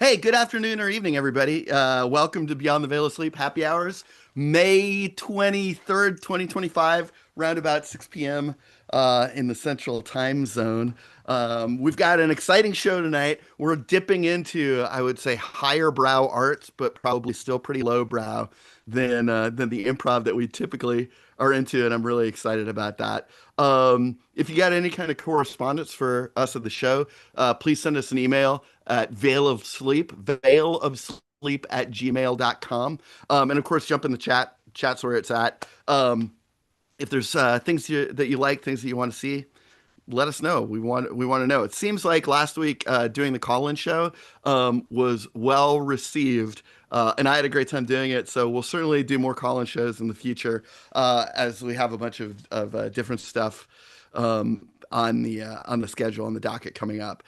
Hey, good afternoon or evening, everybody. Welcome to Beyond the Veil of Sleep Happy Hours, May 23rd, 2025, round about 6 p.m. In the Central Time Zone. We've got an exciting show tonight. We're dipping into, I would say, higher brow arts, but probably still pretty low brow than the improv that we typically are into, and I'm really excited about that. If you got any kind of correspondence for us at the show, please send us an email at veil of sleep at gmail.com. And of course, jump in the chat. Chat's where it's at. If there's things that you like, things that you want to see, let us know. We want to know. It seems like last week doing the call-in show was well received, and I had a great time doing it. So we'll certainly do more call-in shows in the future as we have a bunch of different stuff on the schedule on the docket coming up.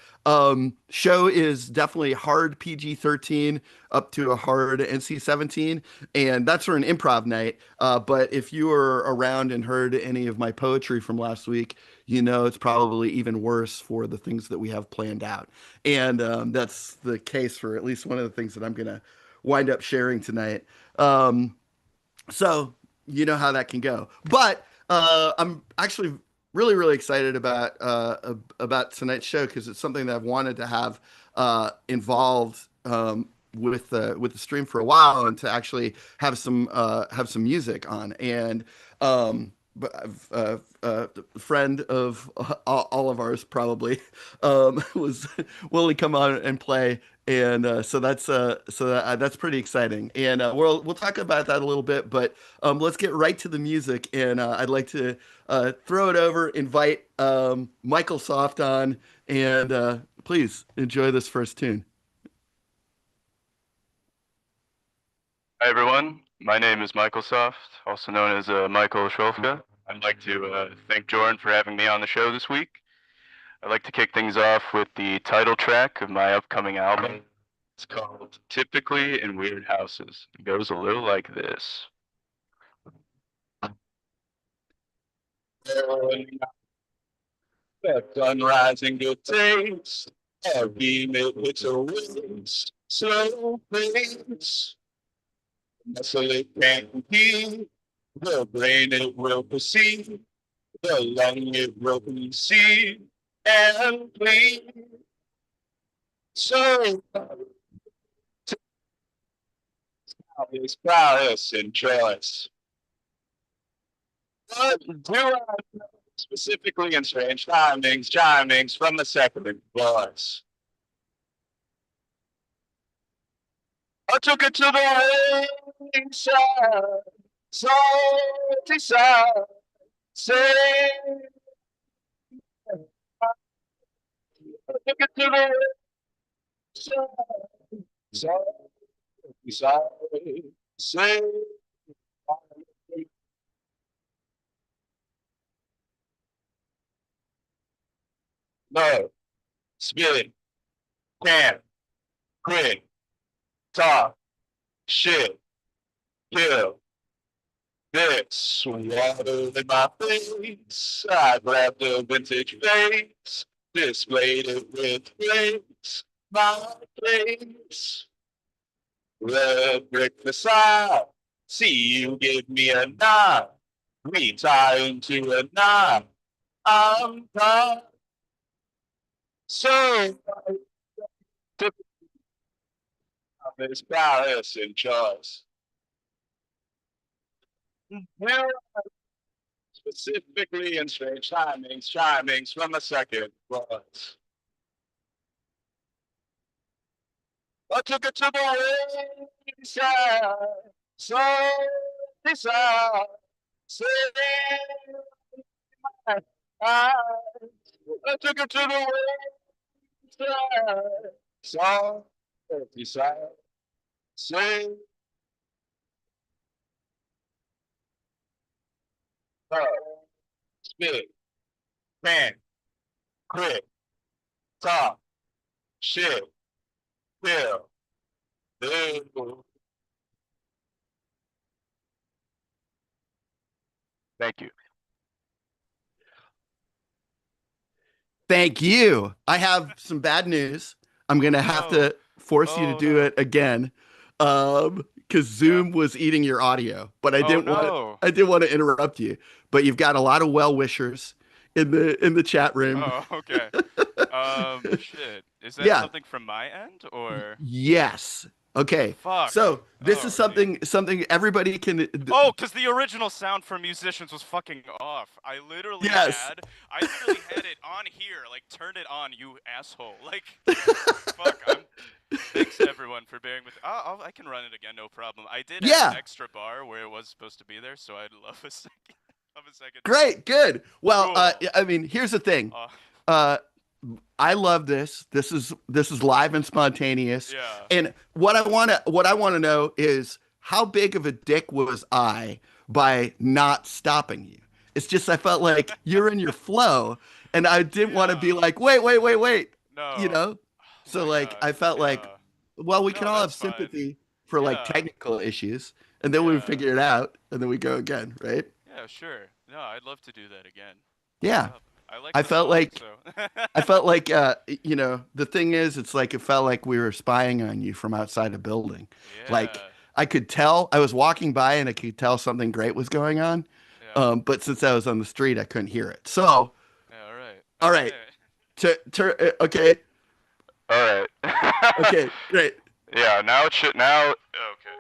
Show is definitely hard PG-13 up to a hard NC-17, and that's for an improv night. But if you were around and heard any of my poetry from last week, you know it's probably even worse for the things that we have planned out. And that's the case for at least one of the things that I'm going to wind up sharing tonight. Um, so you know how that can go. But I'm actually really excited about tonight's show because it's something that I've wanted to have involved with the stream for a while and to actually have some music on. And but a friend of all of ours probably was willing to come on and play, and that's pretty exciting. And we'll talk about that a little bit, but let's get right to the music. And I'd like to throw it over, invite Michael Soft on, and please enjoy this first tune. Hi everyone, my name is Michael Soft, also known as Michael Schwolfka. I'd like to thank Jordan for having me on the show this week. I'd like to kick things off with the title track of my upcoming album. It's called Typically in Weird Houses. It goes a little like this. Sunrise and good taste, every minute hits a waste, slow pace. Muscle it can heal, the brain it will perceive, the lung it will conceive and bleed. So it's prowess and choice. What do I know specifically in strange timings from the second voice? I took it to the ringside, salty side, say, I took it to the ringside, salty side, say, no, spit, can, grin, talk, shit, kill. This water in my face. I grabbed a vintage vase, displayed it with grace. My place. Red brick facade. See you give me a nod. We tie into a knot. I'm not so this prowess and choice. Here specifically in strange timings from a second voice. I took it to the wayside, so decide, say I took it to the wayside, so decide, say spit, pan, quit, talk, shit, kill, do. Thank you. Thank you. I have some bad news. I'm gonna have No. to force you to Oh do no. it again, because Yeah. Zoom was eating your audio. But Oh no. I didn't want to interrupt you. But you've got a lot of well wishers in the chat room. Oh, okay. Shit. Is that Yeah. something from my end or Yes. Okay. fuck? So this is Alrighty. something everybody can. Oh, because the original sound from musicians was fucking off. Yes. I literally had it on here, like turned it on, you asshole. Like, fuck. Thanks everyone for bearing with. I can run it again, no problem. I did add an Yeah. extra bar where it was supposed to be there, so I'd love a second, love a second to Great. Good. Well, cool. I mean, here's the thing. Uh, Uh, I love this. This is live and spontaneous. yeah. And what I want to know is how big of a dick was I by not stopping you? It's just I felt like you're in your flow, and I didn't want to be Yeah. like, wait, you No. know. Oh So my like god. I felt like, Yeah. well, we can No, all have that's fine. sympathy for like Yeah. technical issues, and then we Yeah. figure it out, and then we go again, right? Yeah, sure. No, I'd love to do that again. What's Yeah. up? I like I the felt song, like so. I felt like the thing is it's like it felt like we were spying on you from outside a building. Like Yeah. I could tell I was walking by and I could tell something great was going on. Yeah. But since I was on the street, I couldn't hear it. So, Yeah, all right. all right. Okay. Okay. All right. Okay, great. Yeah, now it should now okay.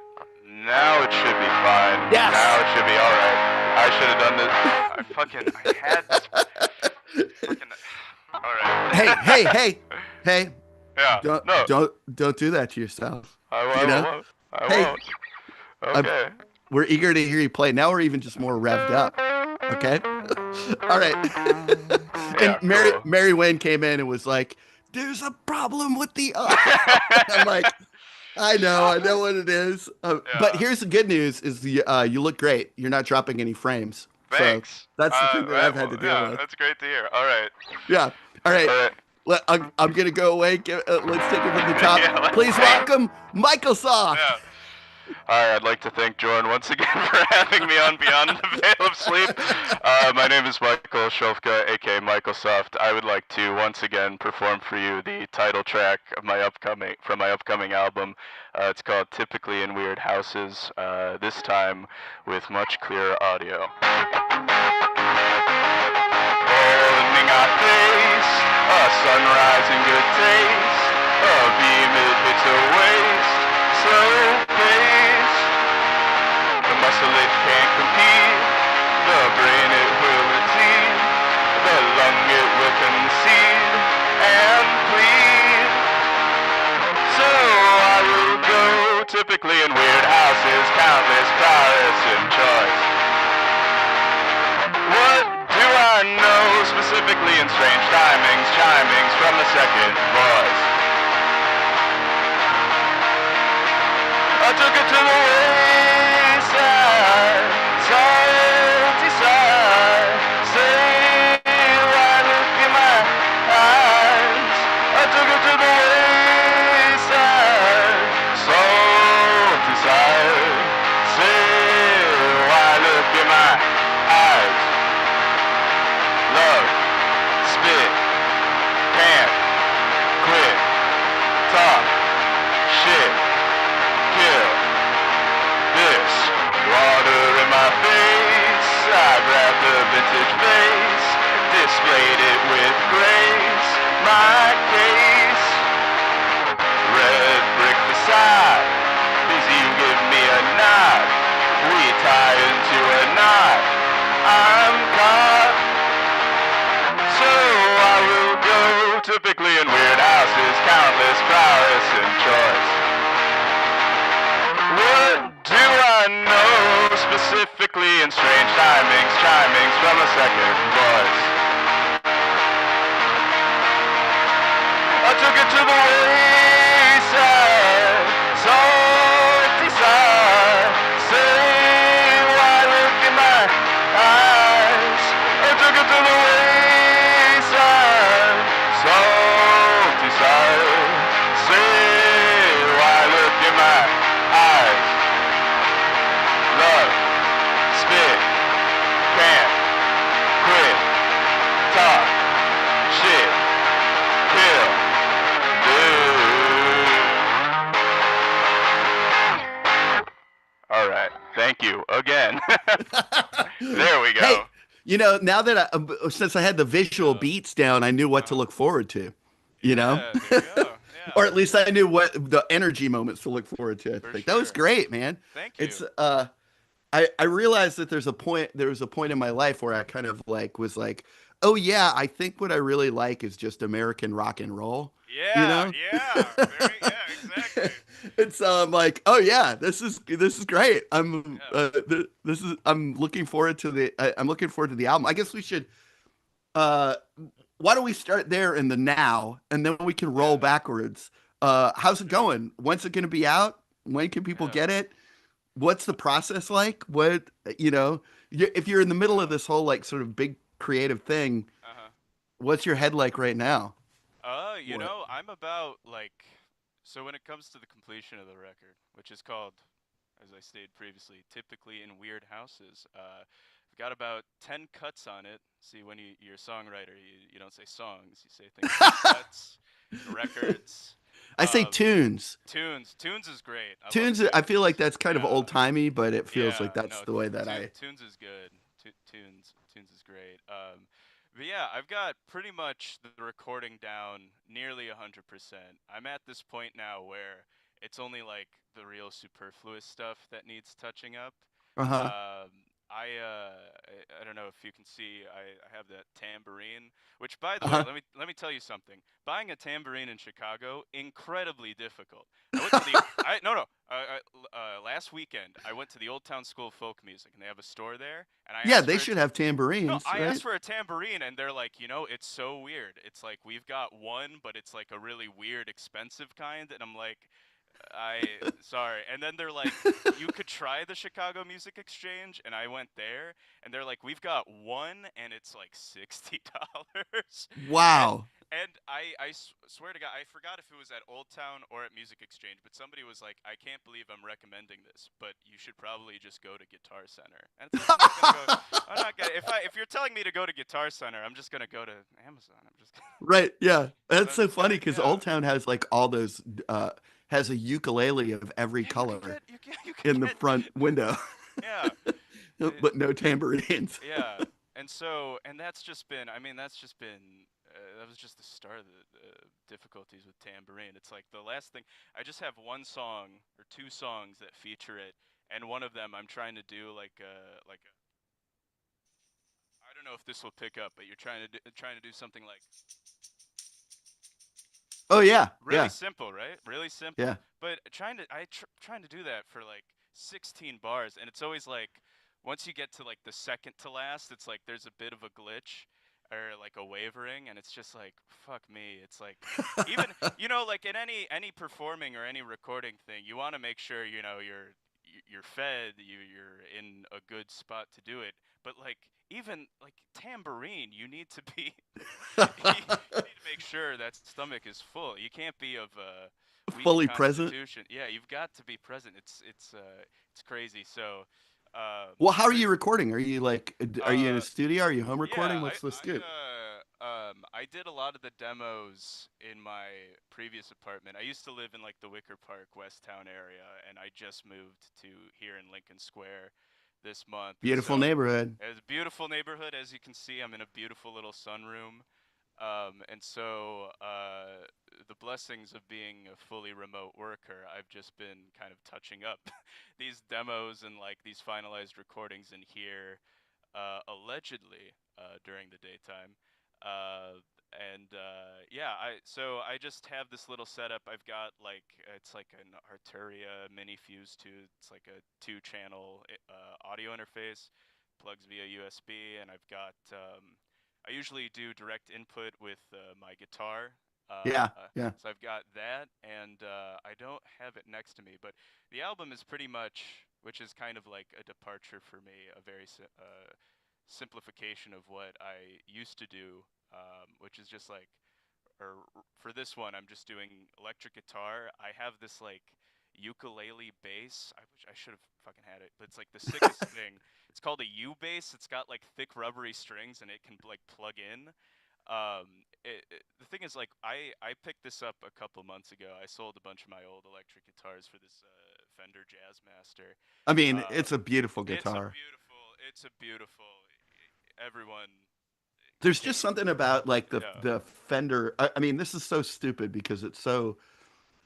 Now it should be fine. Now Yes. it should be all right. I should have done this. I had this fucking all Hey, right. hey, hey. Hey, Yeah. No. don't do that to yourself. I You know? won't. I Hey, won't. I'm, Okay. we're eager to hear you play. Now we're even just more revved up. Okay? All right. And Yeah, cool. Mary Wayne came in and was like, "There's a problem with the." I'm like, I know what it is. But Yeah. here's the good news: is you look great. You're not dropping any frames. So Thanks. that's the thing that I've had to deal Yeah, with. that's great to hear. All right. Yeah. All right. All right. I'm gonna go away. Let's take it from the top. Yeah, Please welcome Michael Soft. Yeah. Hi, I'd like to thank Jordan once again for having me on Beyond the Veil of Sleep. My name is Michael Sholfka, aka Michael Soft. I would like to once again perform for you the title track of my upcoming album. It's called "Typically in Weird Houses." This time with much clearer audio. Holding our face, a sunrise in good taste, a beam it hits a waist, slow pace. The muscle it can't compete, the brain it will retain, the lung it will concede and plead. So I will go typically in weird houses, countless prowess and choice. What do I know specifically in strange chimings from the second voice? I took it to the wayside, salty side. Say why look in my eyes. I took it to the wayside, salty side. Say why look in my eyes. Love, spit, can't quit, talk, shit, kill. This water in my face, I grabbed the vintage vase, displayed it with grace, my case. Red brick facade, please you give me a nod, we tie into a knot, I'm caught. So I will go typically in weird houses, countless prowess and choice. What do I know specifically in strange chimings from a second voice? I took it to the wayside, salty side. Say why look in my eyes. I took it to the wayside, salty side. Say why look in my eyes. Love, spit, can't quit, again. There we Hey, go. now that since I had the visual Yeah. beats down, I knew what to Uh-huh. look forward to, you know? Yeah, there you go. Yeah, Or at least I knew what the energy moments to look forward to. I for think that was sure. great, man. Thank you. It's I realized that there was a point in my life where I kind of like was like, oh yeah, I think what I really like is just American rock and roll, you Yeah, know? yeah, very, yeah, exactly. It's like, oh yeah, this is great. Yeah, This is I'm looking forward to I'm looking forward to the album. I guess we should uh why don't we start there in the now and then we can roll yeah, backwards. How's it sure. going? When's it going to be out? When can people Yeah, get it? What's the process like? You know, if you're in the middle of uh, this whole like sort of big creative thing, uh-huh. what's your head like right now? What? I'm about like, so when it comes to the completion of the record, which is called, as I stated previously, typically in weird houses, I've got about 10 cuts on it. See, when you're a songwriter, you don't say songs, you say things like cuts, records, I say um, tunes. tunes. Tunes is great. I love Tunes, I feel like tunes. that's kind of Yeah. old timey, but it feels like Yeah, that's no, the way that I. Tunes is good. Tunes is great. But yeah, I've got pretty much the recording down nearly 100%. I'm at this point now where it's only like the real superfluous stuff that needs touching up. Uh-huh. Um, I don't know if you can see I have that tambourine, which by the way, Uh-huh. let me tell you something. Buying a tambourine in Chicago incredibly difficult. I went to the I no no last weekend I went to the Old Town School of Folk Music and they have a store there and I Yeah, asked they for a should have no, tambourines, I right? asked for a tambourine and they're like, it's so weird. It's like we've got one, but it's like a really weird, expensive kind, and I'm like, sorry. And then they're like, you could try the Chicago Music Exchange, and I went there, and they're like, we've got one, and it's like $60, and Wow. swear to God, I forgot if it was at Old Town or at Music Exchange, but somebody was like, I can't believe I'm recommending this, but you should probably just go to Guitar Center. And it's like, I'm not gonna go. I'm not gonna. If you're telling me to go to Guitar Center, I'm just gonna go to Amazon. I'm just. Right. Yeah. That's I'm so just funny gonna. because Yeah. Old Town has like all those has a ukulele of every Yeah. You can color get. You can in the get. front window, Yeah. but no tambourines. Yeah, and that's just been. I mean, that's just been. That was just the start of the difficulties with tambourine. It's like the last thing. I just have one song or two songs that feature it, and one of them I'm trying to do like a. I don't know if this will pick up, but you're trying to do something like Oh yeah. really Yeah. simple, right? Really simple. Yeah. But trying to do that for like 16 bars, and it's always like once you get to like the second to last, it's like there's a bit of a glitch or like a wavering, and it's just like fuck me. It's like even like in any performing or any recording thing, you want to make sure you're fed, you're in a good spot to do it. But like even like tambourine, you need to be you need to make sure that stomach is full. You can't be of a weak Fully present. constitution. Yeah, you've got to be present. It's crazy. So, Well, how are but you recording? Are you in a uh, studio? Are you home yeah, recording? What's the scoop? I did a lot of the demos in my previous apartment. I used to live in like the Wicker Park, West Town area, and I just moved to here in Lincoln Square this month. And Beautiful so neighborhood. it's a beautiful neighborhood, as you can see. I'm in a beautiful little sunroom. And so the blessings of being a fully remote worker, I've just been kind of touching up these demos and like these finalized recordings in here, allegedly during the daytime. Yeah, I just have this little setup. I've got like it's like an Arturia mini fuse tube. It's like a two-channel audio interface, plugs via USB, and I've got I usually do direct input with my guitar. Yeah. Yeah. So I've got that, and I don't have it next to me, but the album is pretty much, which is kind of like a departure for me, a very simplification of what I used to do, which is just like, or for this one, I'm just doing electric guitar. I have this like ukulele bass. I wish I should have fucking had it, but it's like the sickest thing. It's called a U bass. It's got like thick rubbery strings and it can like plug in. The thing is, like, I picked this up a couple months ago. I sold a bunch of my old electric guitars for this Fender Jazzmaster. I mean, Um, it's a beautiful it's a guitar. beautiful. Everyone There's can't. just something about like Yeah. the Fender. I mean, this is so stupid because it's so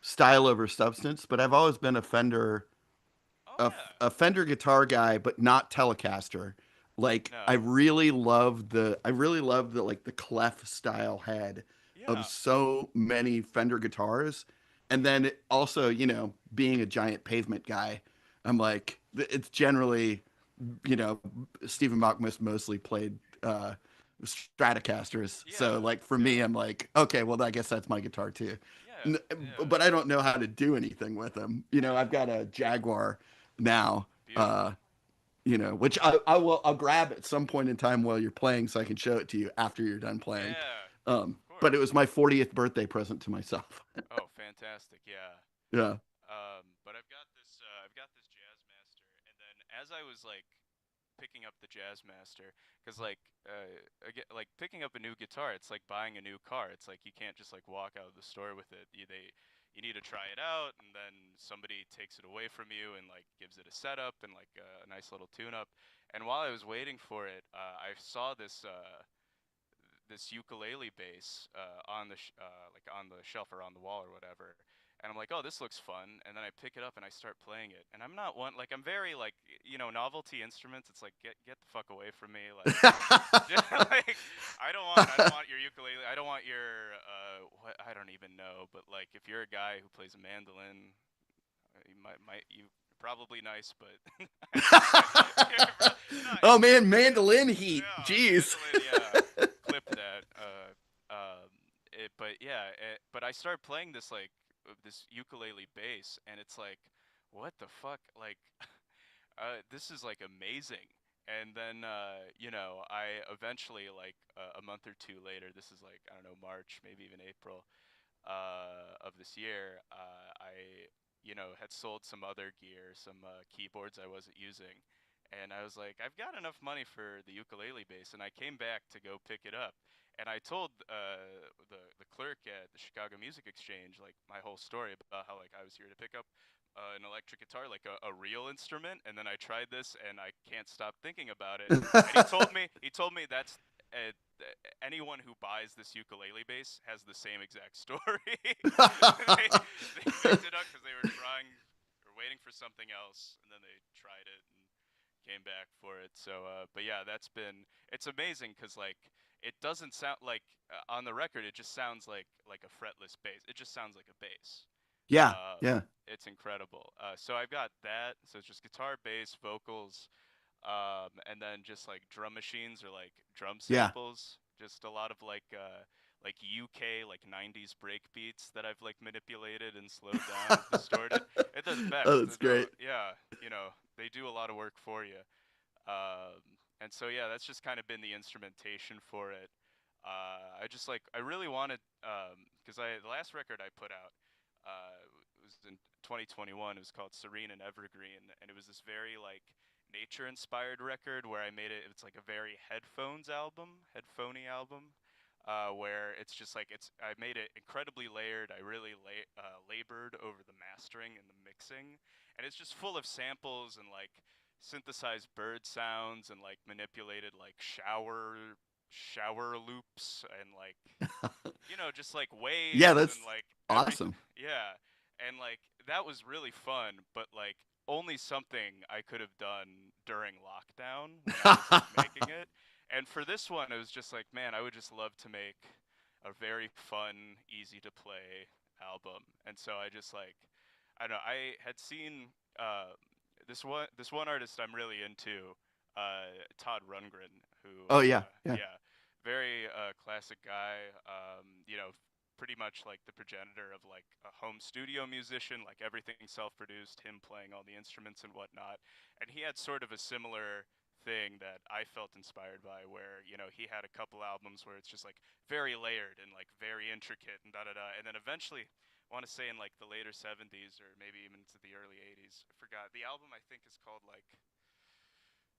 style over substance, but I've always been Oh yeah. a Fender guitar guy, but not Telecaster. Like No. I really love the like the clef style head of Yeah. so many Fender guitars. And then also, you know, being a giant pavement guy, I'm like it's generally, you know, Stephen Malkmus mostly played Stratocasters. So Yeah. like for me, Yeah. I'm like, okay, well I guess that's my guitar too. Yeah. Yeah. But I don't know how to do anything with them. You know, I've Yeah. got a Jaguar now, uh, Beautiful. you know, which I'll grab at some point in time while you're playing so I can show it to you after you're done playing. Yeah. Of But it course. was my 40th birthday present to myself. Oh, fantastic. Yeah. Yeah. But I've got this Jazzmaster, and then as I was like picking up the Jazzmaster, because again, like picking up a new guitar, it's like buying a new car. It's like you can't just like walk out of the store with it. You need to try it out, and then somebody takes it away from you and like gives it a setup and like a nice little tune-up. And while I was waiting for it, I saw this ukulele bass like on the shelf or on the wall or whatever. And I'm like, oh, this looks fun. And then I pick it up and I start playing it. And I'm not one like I'm very like novelty instruments. It's like get the fuck away from me. Like like I don't want your ukulele. I don't want your what I don't even know. But like if you're a guy who plays a mandolin, you probably nice, but Oh you're man, mandolin heat. yeah, Jeez. mandolin, yeah. Clip that. But yeah, but I started playing this ukulele bass, and it's like, what the fuck? Like, this is like amazing. And then, I eventually, like, a month or two later, this is like, I don't know, March, maybe even April, of this year, had sold some other gear, some keyboards I wasn't using, and I was like, I've got enough money for the ukulele bass, and I came back to go pick it up, and I told the clerk at the Chicago Music Exchange like my whole story about how like I was here to pick up an electric guitar, like a real instrument, and then I tried this, and I can't stop thinking about it. And he told me that's uh, anyone who buys this ukulele bass has the same exact story. They picked it up because they were waiting for something else, and then they tried it and came back for it. So, but yeah, it's amazing because like it doesn't sound like on the record it just sounds like a fretless bass. It just sounds like a bass. Yeah. Um, Yeah. it's incredible. So I've got that. So it's just guitar, bass, vocals, and then just like drum machines or like drum Yeah. samples. Just a lot of like UK like 90s break beats that I've like manipulated and slowed down and distorted. They're the Oh, best. that's great. Yeah, they do a lot of work for you. And so yeah, that's just kind of been the instrumentation for it. I really wanted because I the last record I put out it was in 2021. It was called Serene and Evergreen, and it was this very like nature inspired record where I made it. It's like a very headphoney album, where it's just like I made it incredibly layered. I really labored over the mastering and the mixing, and it's just full of samples and like synthesized bird sounds and like manipulated like shower loops and like just like Yeah, waves and that's like everything. awesome. Yeah, and like that was really fun, but like only something I could have done during lockdown when I was like making it. And for this one, it was just like, man, I would just love to make a very fun, easy to play album. And so I just like, I don't know, I had seen this one artist I'm really into, Todd Rundgren, who Oh yeah. Yeah. yeah, very classic guy. Pretty much like the progenitor of like a home studio musician, like everything self-produced, him playing all the instruments and whatnot. And he had sort of a similar thing that I felt inspired by, where he had a couple albums where it's just like very layered and like very intricate and da da da, and then eventually. I want to say in like the later 70s or maybe even to the early 80s. I forgot. The album I think is called like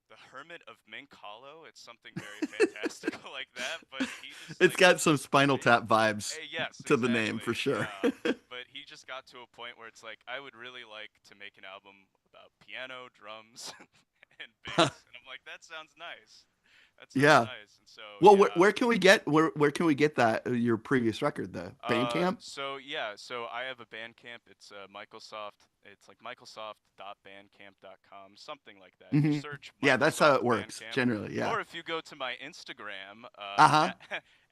The Hermit of Mink Hollow. It's something very fantastical like that, but he just It's like got some Spinal he, Tap vibes yes, to the name for exactly. sure. Yeah. But he just got to a point where it's like I would really like to make an album about piano, drums, and bass. And I'm like, that sounds nice. That sounds Yeah. nice. And so Well, yeah. where can we get that your previous record, the Bandcamp? So yeah, so I have a Bandcamp. It's Microsoft. It's like Microsoft.bandcamp.com, something like that. If you Hmm. search Yeah, that's how Microsoft it works Bandcamp, generally. Yeah. or if you go to my Instagram Uh-huh.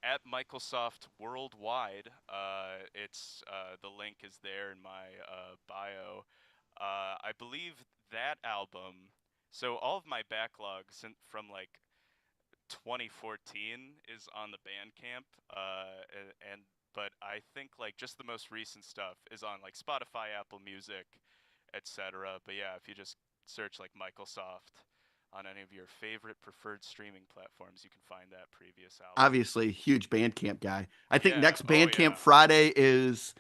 at Microsoft Worldwide, it's the link is there in my bio. I believe that album. So all of my backlogs from like 2014 is on the Bandcamp, and but I think like just the most recent stuff is on like Spotify, Apple Music, etc. But yeah, if you just search like Microsoft on any of your favorite preferred streaming platforms, you can find that previous album. Obviously, huge Bandcamp guy. I think Yeah. next Oh Bandcamp yeah. Friday is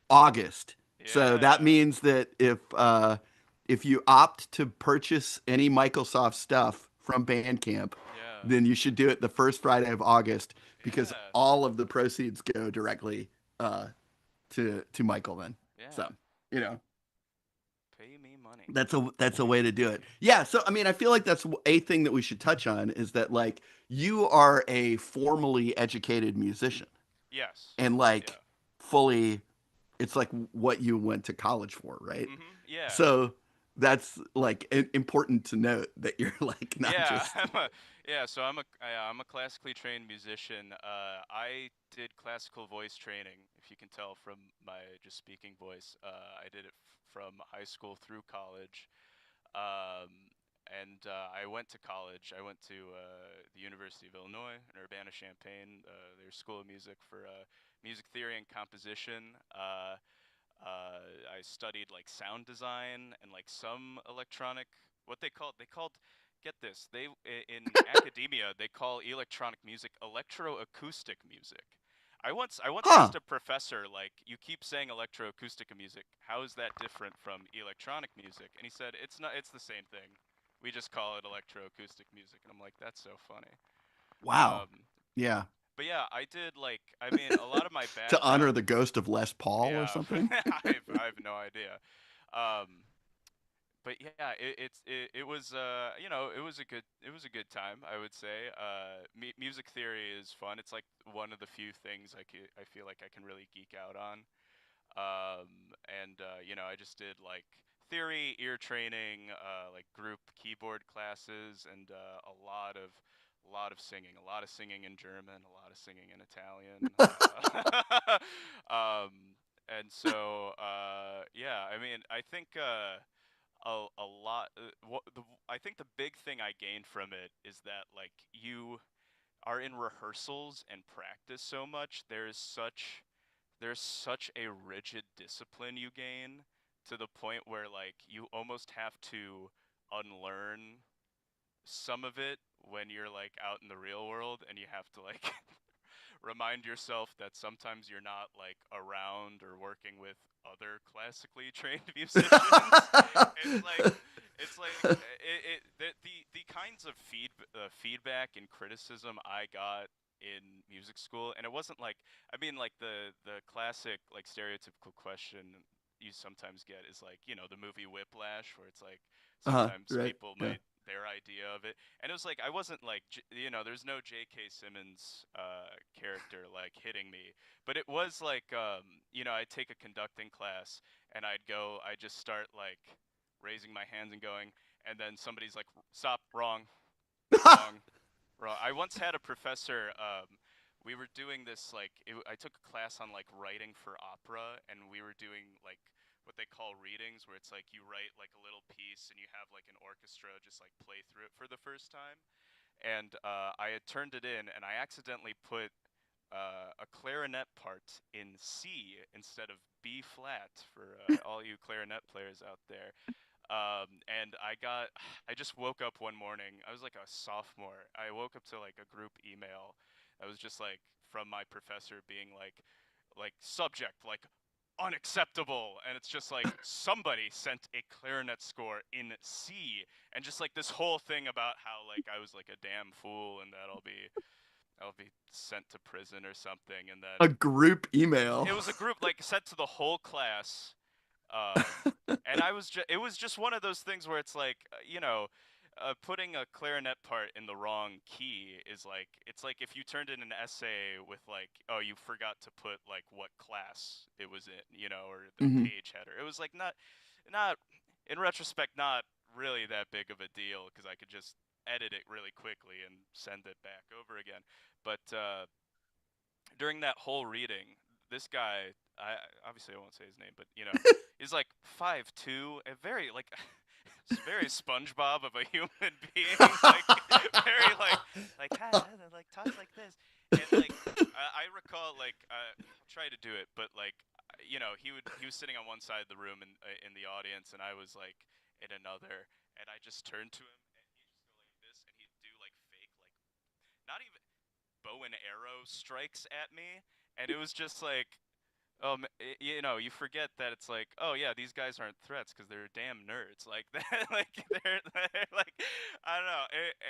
August. So that Yeah. means that if you opt to purchase any Microsoft stuff from Bandcamp, Yeah. then you should do it the first Friday of August because Yeah. all of the proceeds go directly to Michael then. So, Yeah. you know, Pay me money. that's a way to do it. Yeah, so I mean, I feel like that's a thing that we should touch on is that like you are a formally educated musician Yes. and like Yeah. fully it's like what you went to college for, right? Mhm. Yeah. So that's like important to note that you're like not Yeah, just yeah. So I'm a classically trained musician. I did classical voice training, if you can tell from my just speaking voice. I did it from high school through college, um, and I went to college. I went to the University of Illinois in Urbana-Champaign, their School of Music for music theory and composition. I studied like sound design and like some electronic. What they called. Get this. In academia they call electronic music electroacoustic music. I once huh. asked a professor like, you keep saying electroacoustic music. How is that different from electronic music? And he said it's not. It's the same thing. We just call it electroacoustic music. And I'm like, that's so funny. Wow. Um, Yeah. but yeah, I did like. I mean, a lot of my To honor background. the ghost of Les Paul or Yeah, something. I have no idea. But yeah, it was it was a good time, I would say. Music theory is fun. It's like one of the few things I feel like I can really geek out on. And I just did like theory, ear training, like group keyboard classes, and a lot of singing, a lot of singing in German, a lot of singing in Italian. And so yeah, I mean, I think a lot. I think the big thing I gained from it is that like you are in rehearsals and practice so much. There's such a rigid discipline you gain to the point where like you almost have to unlearn some of it when you're like out in the real world, and you have to like remind yourself that sometimes you're not like around or working with other classically trained musicians. it's like the kinds of feedback and criticism I got in music school, and it wasn't like, I mean, like the classic like stereotypical question you sometimes get is like, the movie Whiplash, where it's like Uh-huh. sometimes Right. people Yeah. might their idea of it, and it was like I wasn't like there's no J.K. Simmons character like hitting me, but it was like I'd take a conducting class, and I'd just start like raising my hands and going, and then somebody's like, stop, wrong, wrong, wrong. I once had a professor. We were doing this like I took a class on like writing for opera, and we were doing like what they call readings, where it's like you write like a little piece and you have like an orchestra just like play through it for the first time. And I had turned it in, and I accidentally put a clarinet part in C instead of B flat for all you clarinet players out there. And I just woke up one morning. I was like a sophomore. I woke up to like a group email. I was just like from my professor being like subject, like unacceptable, and it's just like somebody sent a clarinet score in C, and just like this whole thing about how like I was like a damn fool, and that I'll be I'll be sent to prison or something, and A then group email. it was a group like sent to the whole class. And it was just one of those things where it's like, putting a clarinet part in the wrong key is like, it's like if you turned in an essay with like, oh, you forgot to put like what class it was in, or the Hmm. page header. It was like not in retrospect, not really that big of a deal because I could just edit it really quickly and send it back over again. But during that whole reading, this guy, I obviously I won't say his name, but he's like 5'2", a very like it's very SpongeBob of a human being, like very like hi, like talk like this, and like I recall like I'll try to do it, but like he was sitting on one side of the room in the audience, and I was like in another, and I just turned to him, and he'd just go like this, and he'd do like fake like not even bow and arrow strikes at me, and it was just like, you forget that it's like, oh yeah, these guys aren't threats because they're damn nerds, like that, like they're like, I don't know,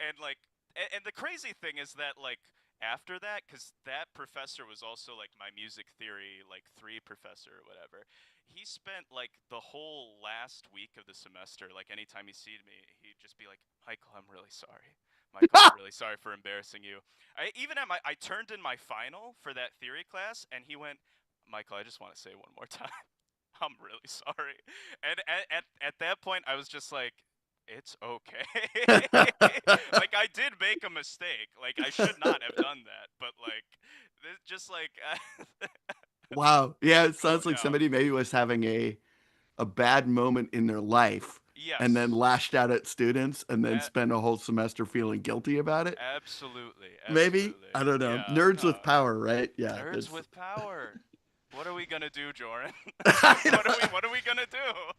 and like, and the crazy thing is that like after that, because that professor was also like my music theory like 3 professor or whatever, he spent like the whole last week of the semester, like anytime he seen me, he'd just be like, Michael, I'm really sorry. Michael, I'm really sorry for embarrassing you. I turned in my final for that theory class, and he went, Michael, I just want to say one more time, I'm really sorry. And at that point, I was just like, it's okay. Like I did make a mistake. Like I should not have done that, but like, just like, Wow. Yeah, it oh sounds like no, somebody maybe was having a bad moment in their life and then yes, lashed out at students and then a- spent a whole semester feeling guilty about it. absolutely, Maybe. absolutely, I don't know. yeah, Nerds with no, power, right? Yeah, nerds that's with power. What are we gonna do, Joran? I What are we gonna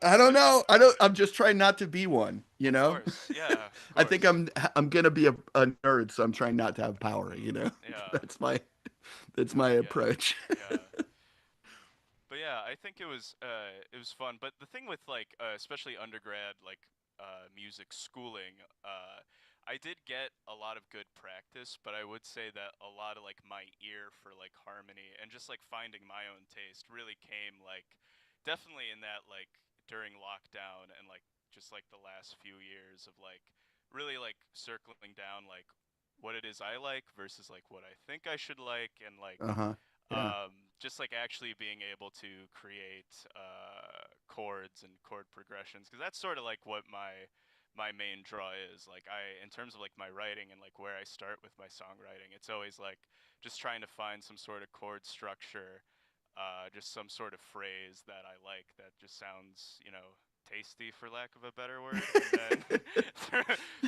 I do? don't know. I don't I'm just trying not to be one, you Of know? course, yeah, of I think course. I'm gonna be a nerd, so I'm trying not to have power, you know? Yeah, That's my I get it. approach. Yeah. But yeah, I think it was fun. But the thing with like especially undergrad like music schooling, I did get a lot of good practice, but I would say that a lot of like my ear for like harmony and just like finding my own taste really came like definitely in that like during lockdown and like just like the last few years of like really like circling down like what it is I like versus like what I think I should like and like Uh-huh. Yeah. just like actually being able to create chords and chord progressions because that's sort of like what my main draw is like I in terms of like my writing and like where I start with my songwriting it's always like just trying to find some sort of chord structure just some sort of phrase that I like that just sounds tasty for lack of a better word and then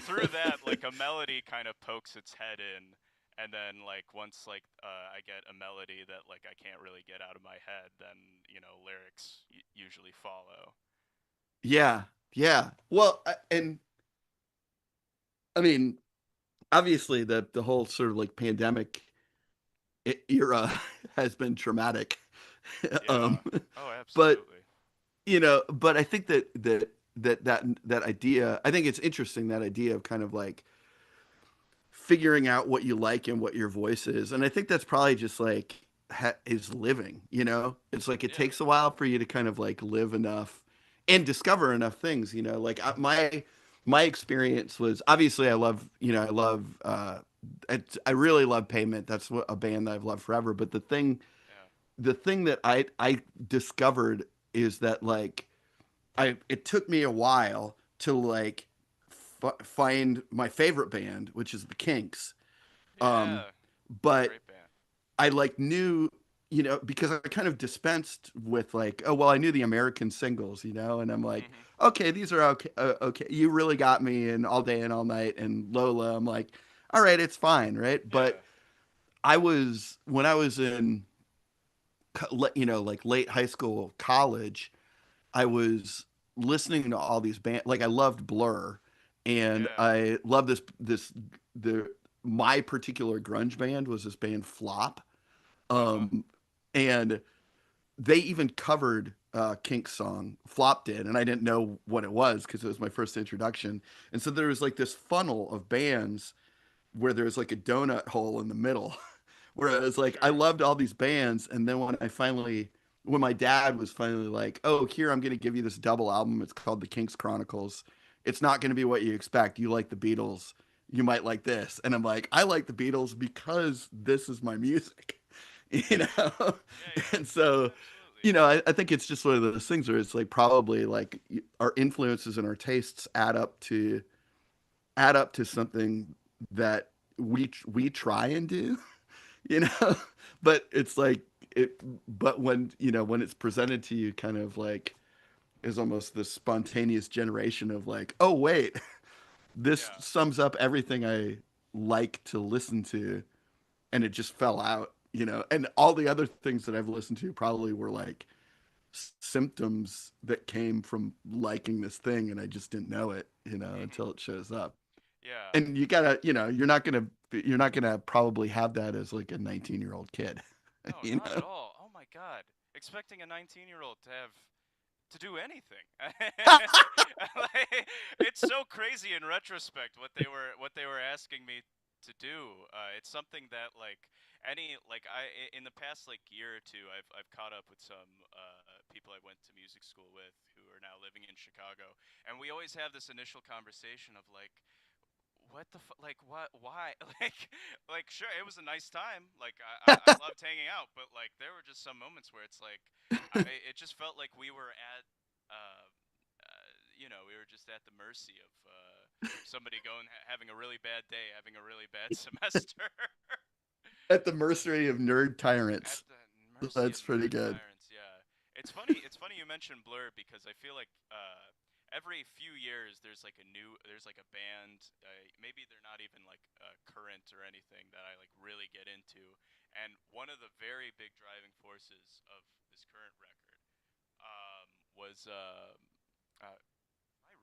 through that like a melody kind of pokes its head in and then like once like I get a melody that like I can't really get out of my head, then lyrics usually follow. Yeah. Yeah. Well, and I mean, obviously the whole sort of like pandemic era has been traumatic. Yeah. um Oh, but absolutely. but I think that idea, I think it's interesting, that idea of kind of like figuring out what you like and what your voice is. And I think that's probably just like is living, you know? It's like it Yeah. takes a while for you to kind of like live enough and discover enough things, you know? Like my experience was, obviously I love I really love Payment. That's what a band that I've loved forever, but Yeah. the thing that I discovered is that like I it took me a while to like find my favorite band, which is the Kinks. Um, Yeah. but Great band. I like knew, because I kind of dispensed with like, oh well, I knew the American singles, and I'm like, Mhm. okay, these are okay. Okay, you really got me in All Day and All Night and Lola. I'm like, all right, it's fine, right? But Yeah. when I was in, like late high school, college, I was listening to all these bands. Like I loved Blur, and Yeah. I love the my particular grunge band was this band Flop, Uh-huh. um, and they even covered Kink's song. Flop did, and I didn't know what it was because it was my first introduction. And so there was like this funnel of bands where there's like a donut hole in the middle. Whereas like I Sure. loved all these bands, and then when my dad was finally like, "Oh, here I'm going to give you this double album. It's called The Kinks Chronicles. It's not going to be what you expect. You like the Beatles, you might like this." And I'm like, "I like the Beatles because this is my music." You know? Yeah, yeah. And so, Absolutely. I think it's just one of those things where it's like probably like our influences and our tastes add up to something that we try and do, you know. But it's like it but when it's presented to you kind of like is almost this spontaneous generation of like, oh wait, this Yeah. sums up everything I like to listen to, and it just fell out, and all the other things that I've listened to probably were like symptoms that came from liking this thing, and I just didn't know it, Mhm. until it shows up. Yeah. And you gotta, you're not gonna probably have that as like a 19-year-old kid, No, you not at know. all. Oh my God. Expecting a 19-year-old to have to do anything. Like, it's so crazy in retrospect what they were asking me to do. It's something that like in the past like year or two I've caught up with some people I went to music school with who are now living in Chicago, and we always have this initial conversation of like, what the like what why like sure, it was a nice time, like I loved hanging out, but like there were just some moments where it's like it just felt like we were at uh, we were just at the mercy of somebody having a really bad day, having a really bad semester. At the mercy of nerd At tyrants. the mercy That's of pretty nerd good. tyrants, yeah. It's funny. It's funny you mentioned Blur because I feel like every few years there's like a band. Maybe they're not even like current or anything that I like really get into. And one of the very big driving forces of this current record was my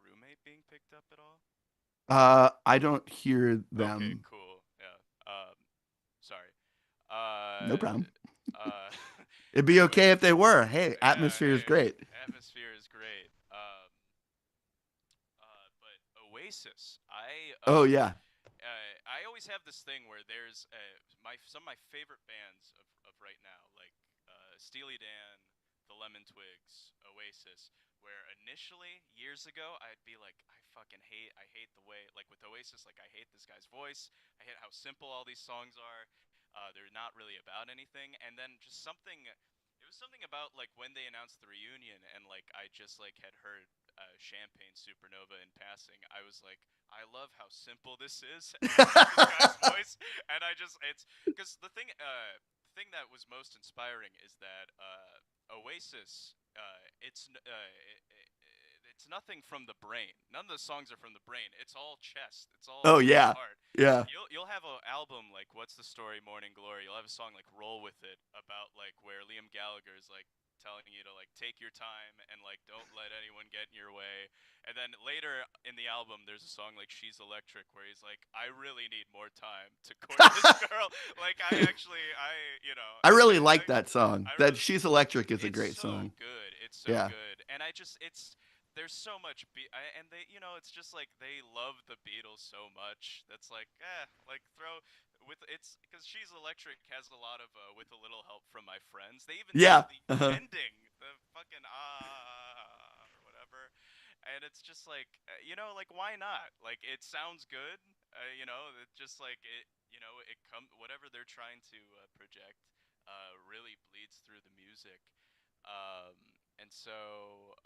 roommate being picked up at all. I don't hear Okay, them. cool. Yeah. Sorry. No Uh, problem. uh, It'd be anyway, okay if they were. Hey, yeah. atmosphere is Hey, great. atmosphere is great. But Oasis, Oh yeah. I always have this thing where there's my some of my favorite bands of right now, like Steely Dan, the Lemon Twigs, Oasis. Where initially years ago I'd be like, I hate the way, like with Oasis, like I hate this guy's voice. I hate how simple all these songs are. They're not really about anything. And then just something, it was something about like when they announced the reunion, and like I just like had heard Champagne Supernova in passing. I was like, I love how simple this is, and I love this guy's voice, and it's because the thing that was most inspiring is that Oasis, it's nothing from the brain. None of the songs are from the brain. It's all chest. It's all Oh from the yeah. heart. Yeah. You'll have an album like What's the Story, Morning Glory. You'll have a song like Roll with It about like where Liam Gallagher is like telling you to like take your time and like don't let anyone get in your way. And then later in the album there's a song like She's Electric where he's like, I really need more time to court this girl. Like I really I like that song. I That really She's Electric is a it's great so song. good. It's so Yeah. good. And there's so much and they, it's just like they love the Beatles so much. That's like, like throw with it's because She's Electric has a lot of with a little help from my friends. They even Yeah. do the Uh-huh. ending, the fucking or whatever. And it's just like, like why not? Like it sounds good. It just like it come whatever they're trying to project really bleeds through the music. Um, and so,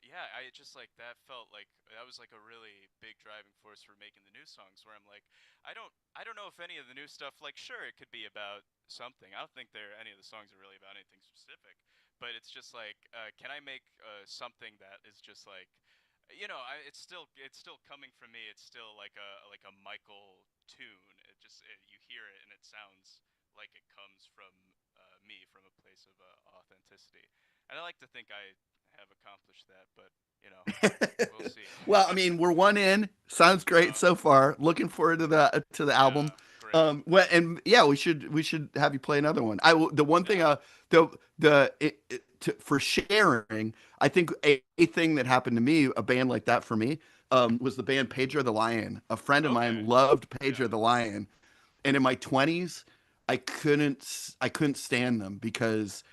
yeah, I just like that felt like that was like a really big driving force for making the new songs. Where I'm like, I don't know if any of the new stuff, like, sure, it could be about something. I don't think any of the songs are really about anything specific, but it's just like, can I make something that is just like, it's still coming from me. It's still like a Michael tune. You hear it and it sounds like it comes from me from a place of authenticity. And I like to think I have accomplished that, but we'll see. Well, I mean, we're one in. Sounds great uh, so far. Looking forward to the album. yeah, great. Well, and yeah, we should have you play another one. The one thing Yeah. for sharing, I think a thing that happened to me, a band like that for me, was the band Pedro the Lion. A friend of mine Okay. loved Pedro Yeah. the Lion, and in my 20s, I couldn't stand them because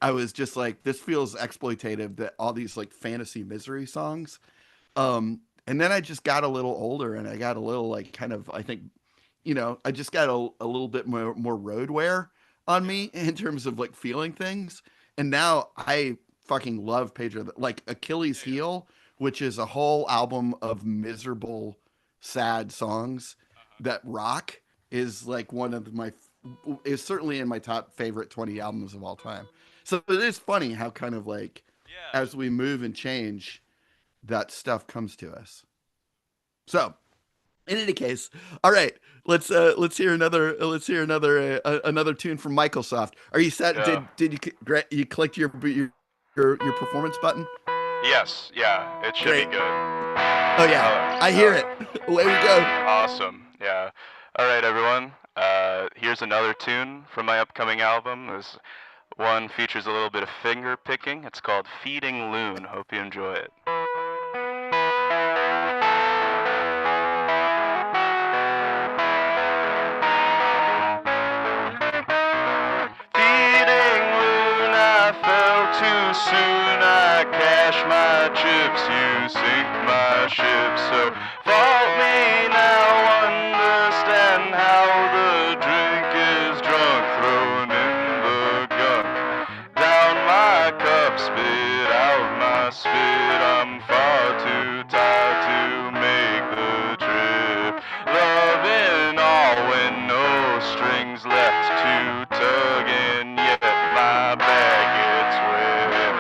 I was just like, this feels exploitative, that all these like fantasy misery songs. And then I just got a little older and I got a little like kind of, I think, I just got a little bit more road wear on Yeah. me in terms of like feeling things. And now I fucking love Pedro, like Achilles Yeah. Yeah. Heel, which is a whole album of miserable, sad songs Uh-huh. that rock, is like one of my, is certainly in my top favorite 20 albums of all time. So it is funny how kind of like, Yeah. as we move and change, that stuff comes to us. So, in any case, all right, let's hear another tune from Microsoft. Are you set? Yeah. Did you click your performance button? Yes. Yeah. It should be Great. good. Oh yeah, I All hear it. right. Away we go. Awesome. Yeah. All right, everyone. Here's another tune from my upcoming album. This one features a little bit of finger picking. It's called Feeding Loon. Hope you enjoy it. Feeding loon, I fell too soon. I cash my chips, you sink my ship. So fault me now, understand how the drink is drunk, thrown in the gunk. Down my cup, spit out my spit. I'm far too tired to make the trip. Loving all when no strings left to tug, and yet my bag gets wet.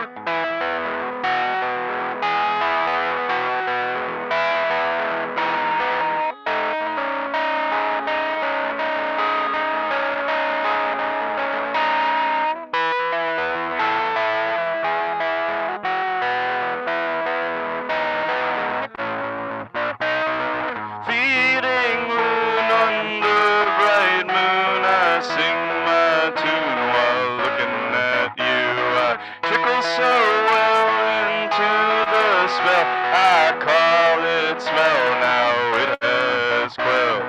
Feeding moon under bright moon, I sing my tune while looking at you. I trickle so well into the spell. I call it smell, now it has quelled.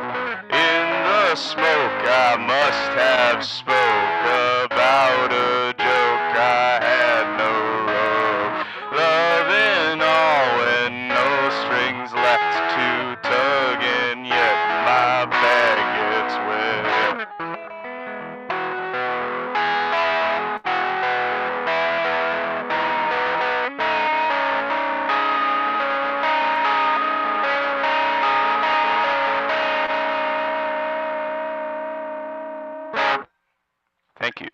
In the smoke I must have spoke about a joke. I had no rope. Loving all when no strings left to tug, and yet my bag gets wet. Thank you.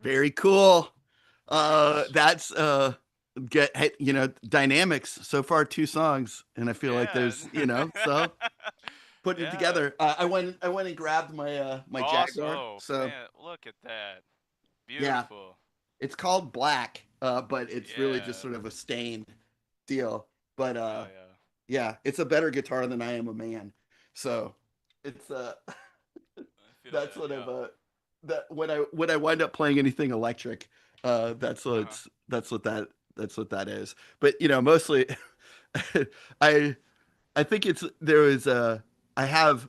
Very cool. Nice. That's get hey, dynamics. So far, two songs, and I feel like Yeah. there's so putting it Yeah. together. I went and grabbed my Awesome. Jaguar. Oh So man, look at that. yeah, Beautiful. it's called Black, but it's really just Yeah. sort of a stained deal. But Hell yeah. yeah, it's a better guitar than I Am a Man. So it's I feel that's ya. what Yeah. that when I wind up playing anything electric, that's what Uh-huh. that's what that is. But mostly, I I think it's there is a I have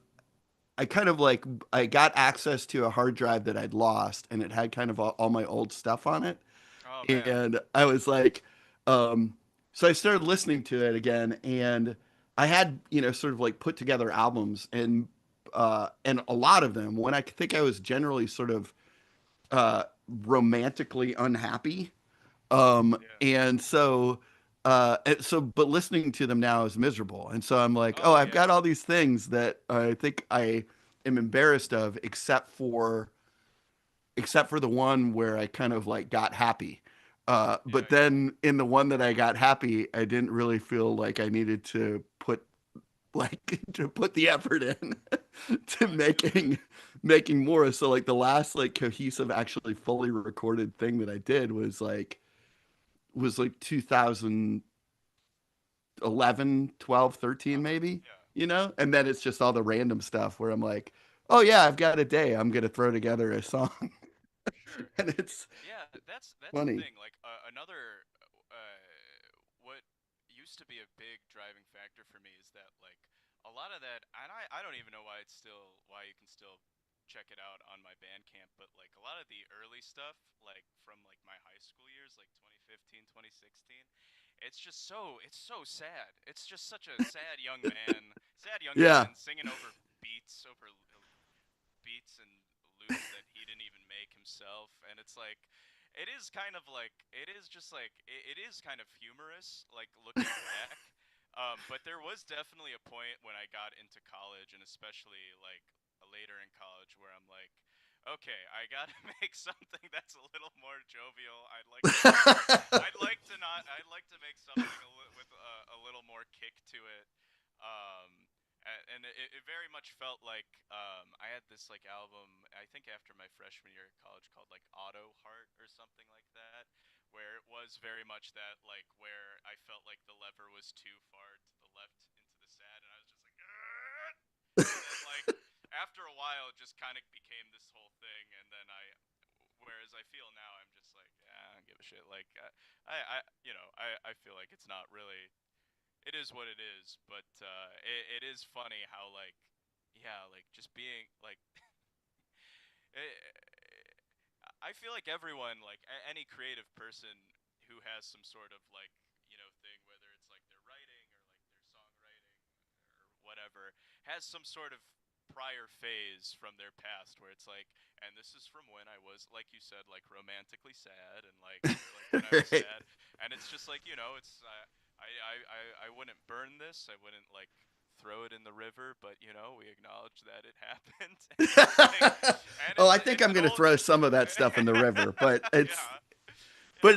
I kind of like I got access to a hard drive that I'd lost, and it had kind of all my old stuff on it, Oh man. and I was like, um, so I started listening to it again, and I had sort of like put together albums, and a lot of them when I think I was generally sort of uh romantically unhappy, Yeah. but listening to them now is miserable, and so I'm like, oh, Oh I've got yeah. all these things that I think I am embarrassed of, except for the one where I kind of like got happy. But Yeah. Yeah. then in the one that I got happy, I didn't really feel like I needed to put the effort in to I feel ya. making more. So like the last like cohesive, actually fully recorded thing that I did was like 2011, 12, 13 Uh-huh. maybe, Yeah. and then it's just all the random stuff where I'm like, oh yeah, I've got a day, I'm gonna throw together a song. Sure. And it's Yeah, that's the funny. thing. Like another what you used to be a big driving factor for me is that like a lot of that, and I don't even know why you can still check it out on my Bandcamp, but like a lot of the early stuff, like from like my high school years, like 2015, 2016, it's so sad. It's just such a sad young Yeah. man singing over beats and loops that he didn't even make himself, and it's like it is kind of like it is just like it is kind of humorous like looking back. But there was definitely a point when I got into college, and especially like later in college, where I'm like, okay, I gotta make something that's a little more jovial. I'd like to make something with a little more kick to it. Um, and it very much felt like I had this like album I think after my freshman year at college called like Auto Heart or something like that, where it was very much that like where I felt like the lever was too far to the left into the sad, and I was just like, "Argh!" And then like after a while, it just kind of became this whole thing, and then whereas I feel now, I'm just like, yeah, I don't give a shit. Like I feel like it's not really it is what it is, but it is funny how like yeah, like just being like I feel like everyone like any creative person who has some sort of like thing, whether it's like their writing or like their songwriting or whatever, has some sort of prior phase from their past where it's like, and this is from when I was like you said, like romantically sad, and like when I was Right. sad, and it's just like it's I wouldn't burn this. I wouldn't like throw it in the river, but we acknowledge that it happened, and it's like, and Oh, I think it's I'm an gonna old, throw some of that stuff in the river, yeah, but it yeah,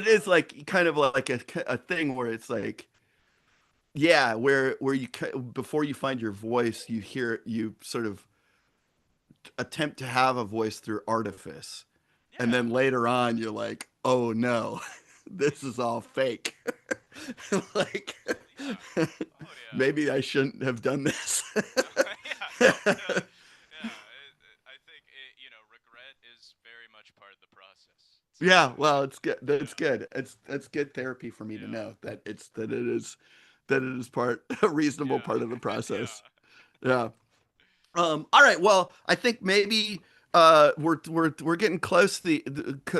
is like kind of like a thing where it's like, yeah, where before you find your voice, you sort of attempt to have a voice through artifice, and yeah, then later on you're like, oh no, this is all fake. Like, yeah. Oh yeah. maybe I shouldn't have done this. Yeah, no. Yeah, I think regret is very much part of the process. So, Yeah, well, it's good. That's yeah, good. That's good therapy for me to yeah, know that that it is part a reasonable yeah, part of the yeah. process. Yeah. All right. Well, I think maybe we're getting close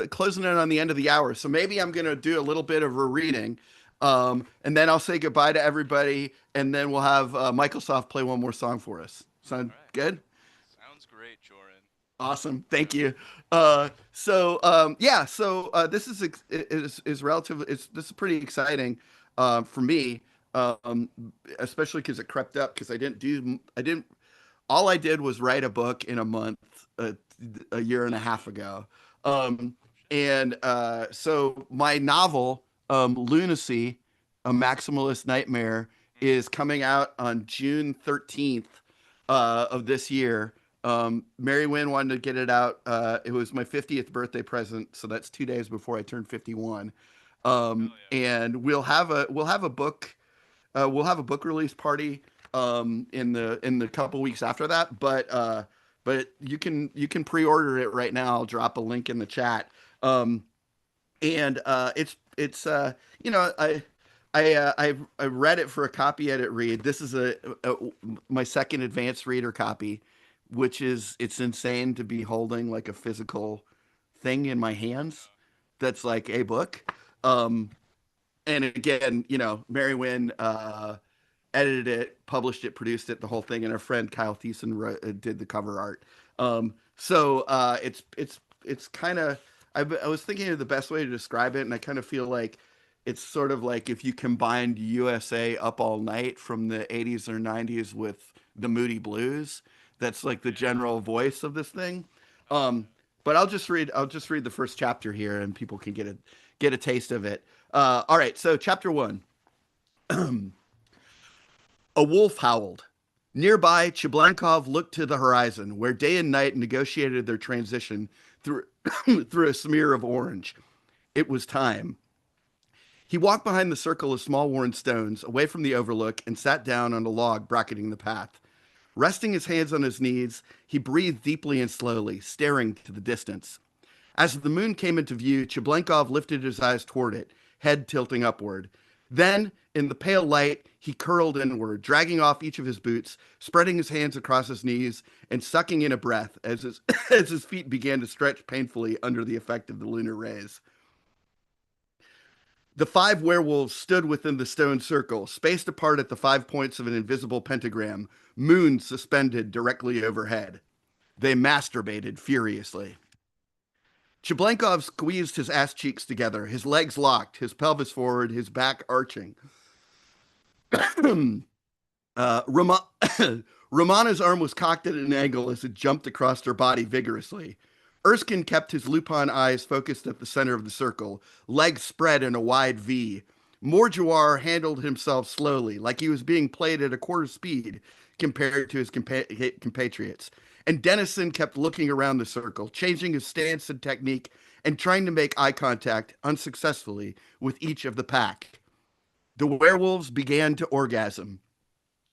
closing in on the end of the hour. So maybe I'm gonna do a little bit of a reading, and then I'll say goodbye to everybody, and then we'll have Microsoft play one more song for us. All Sound right. good? Sounds great, Joran. Awesome. Thank you. Yeah, so this is relatively this is pretty exciting for me, um, especially because it crept up because I didn't all I did was write a book in a month a year and a half ago. Um, Oh shit. so my novel, Lunacy, A Maximalist Nightmare, Mhm. is coming out on June 13th of this year. Mary Wynn wanted to get it out. It was my 50th birthday present, so that's 2 days before I turned 51. Hell yeah. And we'll have a book release party in the couple weeks after that. But you can pre-order it right now. I'll drop a link in the chat. And it's I read it for a copy edit read. This is my second advanced reader copy, which is it's insane to be holding like a physical thing in my hands Yeah. that's like a book. Um, and again, Mary Wynn edited it, published it, produced it, the whole thing, and our friend Kyle Thiessen did the cover art. It's kind of I was thinking of the best way to describe it, and I kind of feel like it's sort of like if you combined USA Up All Night from the 80s or 90s with the Moody Blues. That's like the Yeah. general voice of this thing. Hell Um, yeah. but I'll just read the first chapter here, and people can get a taste of it. All right, so chapter one. A wolf howled. Nearby, Chiblankov looked to the horizon, where day and night negotiated their transition through, through a smear of orange. It was time. He walked behind the circle of small worn stones, away from the overlook, and sat down on a log bracketing the path. Resting his hands on his knees, he breathed deeply and slowly, staring to the distance. As the moon came into view, Chiblankov lifted his eyes toward it, head tilting upward. Then, in the pale light, he curled inward, dragging off each of his boots, spreading his hands across his knees, and sucking in a breath as his, as his feet began to stretch painfully under the effect of the lunar rays. The 5 werewolves stood within the stone circle, spaced apart at the 5 points of an invisible pentagram, moons suspended directly overhead. They masturbated furiously. Chablankov squeezed his ass cheeks together, his legs locked, his pelvis forward, his back arching. Rama- Romana's arm was cocked at an angle as it jumped across her body vigorously. Erskine kept his lupin eyes focused at the center of the circle, legs spread in a wide V. Morjuar handled himself slowly, like he was being played at a quarter speed compared to his compatriots. And Dennison kept looking around the circle, changing his stance and technique, and trying to make eye contact unsuccessfully with each of the pack. The werewolves began to orgasm.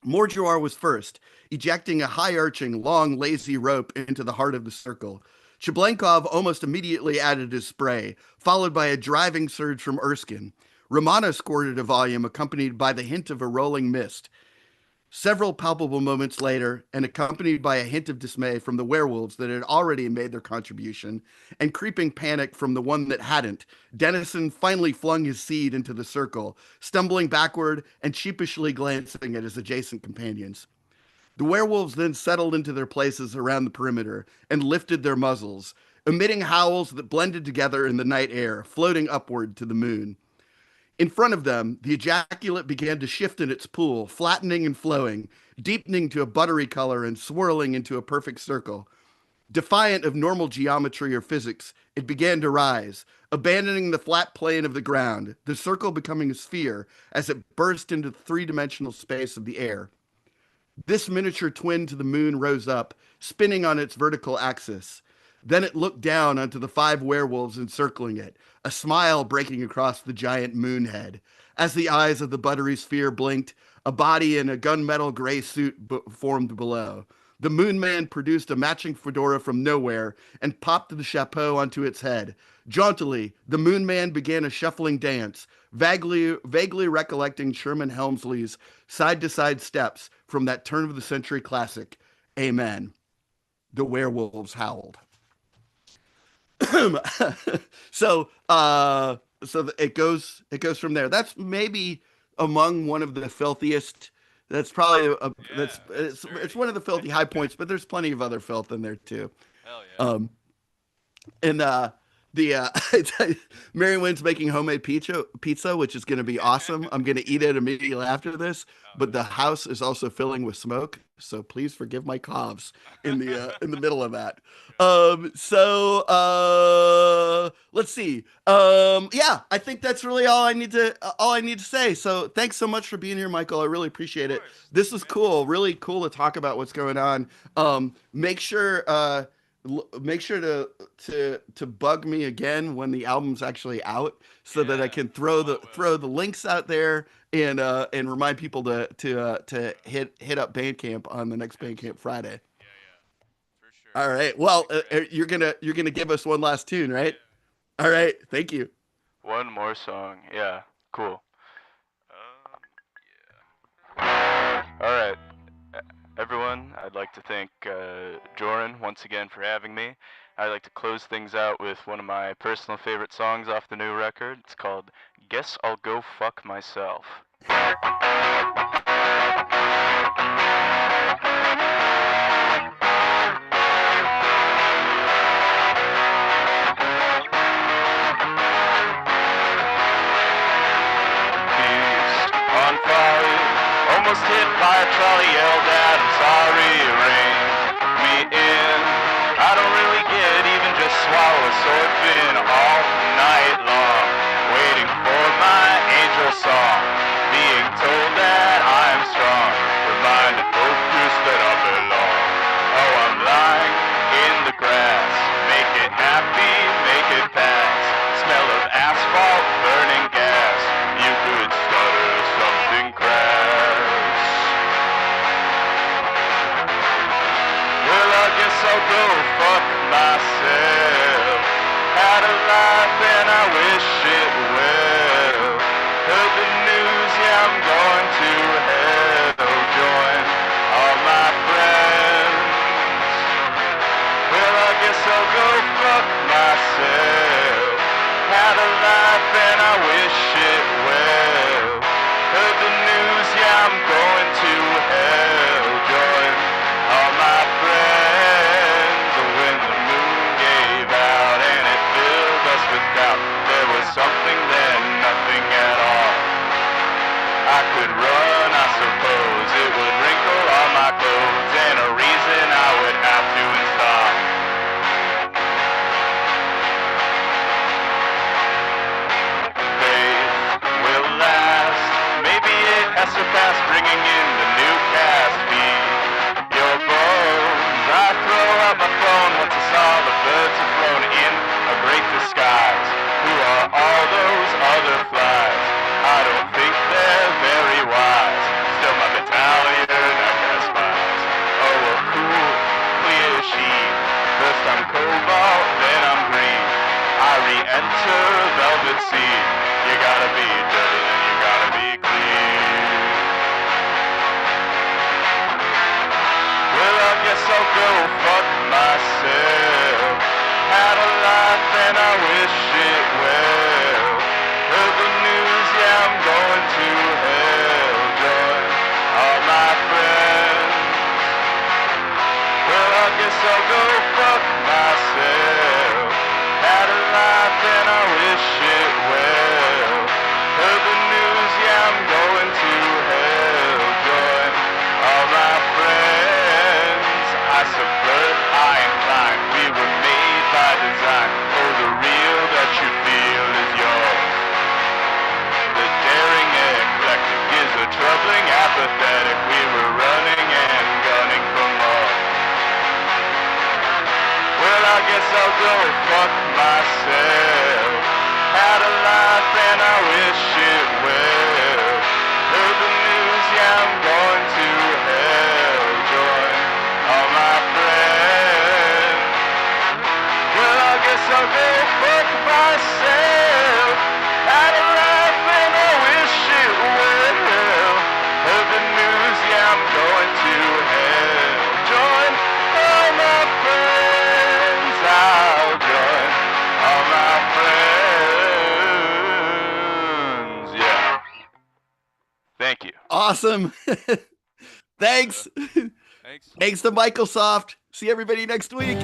Morjuar was first, ejecting a high-arching, long, lazy rope into the heart of the circle. Chablankov almost immediately added his spray, followed by a driving surge from Erskine. Romana squirted a volume accompanied by the hint of a rolling mist. Several palpable moments later, and accompanied by a hint of dismay from the werewolves that had already made their contribution, and creeping panic from the one that hadn't, Dennison finally flung his seed into the circle, stumbling backward and sheepishly glancing at his adjacent companions. The werewolves then settled into their places around the perimeter and lifted their muzzles, emitting howls that blended together in the night air, floating upward to the moon. In front of them, the ejaculate began to shift in its pool, flattening and flowing, deepening to a buttery color and swirling into a perfect circle. Defiant of normal geometry or physics, it began to rise, abandoning the flat plane of the ground, the circle becoming a sphere as it burst into the three-dimensional space of the air. This miniature twin to the moon rose up, spinning on its vertical axis. Then it looked down onto the 5 werewolves encircling it, a smile breaking across the giant moon head. As the eyes of the buttery sphere blinked, a body in a gunmetal gray suit formed below. The moon man produced a matching fedora from nowhere and popped the chapeau onto its head. Jauntily, the moon man began a shuffling dance, vaguely recollecting Sherman Helmsley's side-to-side steps from that turn-of-the-century classic, Amen. The werewolves howled. So it goes from there. That's maybe among one of the filthiest. That's probably it's one of the filthy high points, but there's plenty of other filth in there too. Hell yeah. And Mary Wynn's making homemade pizza, which is going to be awesome. I'm going to eat it immediately after this, but the house is also filling with smoke, so please forgive my coughs in the middle of that. Let's see. Yeah, I think that's really all I need to say. So thanks so much for being here, Michael. I really appreciate it. This is cool. Really cool to talk about what's going on. Make sure to bug me again when the album's actually out, so that I can throw the links out there and remind people to hit up Bandcamp on the next Bandcamp Friday. Yeah, for sure. All right. Well, you're gonna give us one last tune, right? Yeah. All right. Thank you. One more song. Yeah, cool. All right. Everyone, I'd like to thank Joran once again for having me. I'd like to close things out with one of my personal favorite songs off the new record. It's called Guess I'll Go Fuck Myself. Almost hit by a trolley, yelled at, I'm sorry, it rained me in. I don't really get even just swallow a sword fin all night long, waiting for my angel song, being told that I'm strong, reminded focus that I belong. Oh, I'm lying in the grass, make it happy, make it pass, smell of asphalt, burning gas, you could stutter something crass. Well, I guess I'll go fuck myself. Had a life and I wish it well. Heard the news life and I wish it well. Heard the news, yeah, I'm going to hell. Join all my friends when the moon gave out and it filled us with doubt. There was something then, nothing at all. I could run, I suppose. It would wrinkle all my clothes and a reason I would have to install. Faith will last. Maybe it has surpassed bringing in the new cast. Feed your bones. I throw out my phone once I saw the birds have flown in a great disguise. Who are all those other flies? I don't think they're very wise. Still my battalion I despise. Oh, a cool, clear sheet. First I'm cobalt, then I'm green. I re-enter velvet sea. You gotta be dirty, then you gotta be clean. Well, I guess I'll go fuck myself. Had a life and I wish it well. Heard the news, yeah, I'm going to hell. Join all my friends. Well, I guess I'll go fuck myself. Had a life and I wish it well. Heard the news, yeah, I'm going to hell. Join all my friends. I subvert, I incline. We were made by design. Oh, the real that you feel is yours. The daring eclectic is a troubling apathetic. We were running and gunning for more. Well, I guess I'll go fuck myself. Had a life and I wish it well. Heard the news, yeah, I'm going to hell. Join all my friends. Well, I guess I'll go fuck myself. Had a life and I wish it well. Heard the news, yeah, I'm going to hell. Join all my friends. I'll join all my friends. Yeah. Thank you. Awesome. Thanks. Thanks. Thanks to Microsoft. See everybody next week.